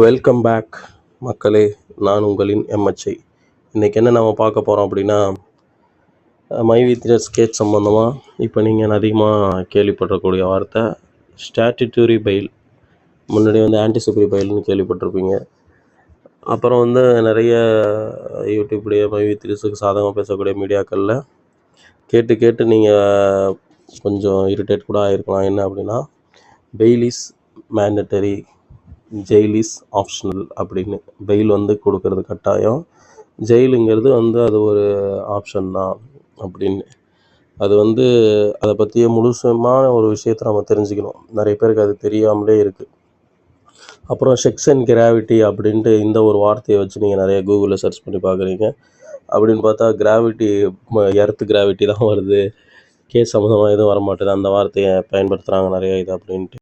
Welcome back மக்களே. நான் உங்களின் எம்எச்ஐ. இன்றைக்கி என்ன நம்ம பார்க்க போகிறோம் அப்படின்னா, மை வீக்னஸ் கேஸ் சம்மந்தமாக இப்போ நீங்கள் அதிகமாக கேள்விப்படக்கூடிய வார்த்தை ஸ்டாட்யூட்டரி பெயில். முன்னாடி ஆன்டிசிபரி பெயில்னு கேள்விப்பட்டிருப்பீங்க. அப்புறம் நிறைய யூடியூப்லேயே மை வீக்னஸுக்கு சாதகமாக பேசக்கூடிய மீடியாக்களில் கேட்டு நீங்கள் கொஞ்சம் இரிட்டேட் கூட ஆகிருக்கலாம். என்ன அப்படின்னா, fail is mandatory, jail is optional அப்படின்னு. பெயில் கொடுக்கறது கட்டாயம், ஜெயிலுங்கிறது அது ஒரு ஆப்ஷன் தான் அப்படின்னு. அது அதை பற்றிய முழுசமான ஒரு விஷயத்தை நம்ம தெரிஞ்சுக்கணும். நிறைய பேருக்கு அது தெரியாமலே இருக்குது. அப்புறம் செக்ஷன் கிராவிட்டி அப்படின்ட்டு இந்த ஒரு வார்த்தையை வச்சு நீங்கள் நிறைய கூகுளில் சர்ச் பண்ணி பார்க்குறீங்க. அப்படின்னு பார்த்தா கிராவிட்டி, எர்த்து கிராவிட்டி தான் வருது. கேஸ் சம்மந்தமாக எதுவும் வரமாட்டேது. அந்த வார்த்தையை பயன்படுத்துகிறாங்க நிறைய இது அப்படின்ட்டு.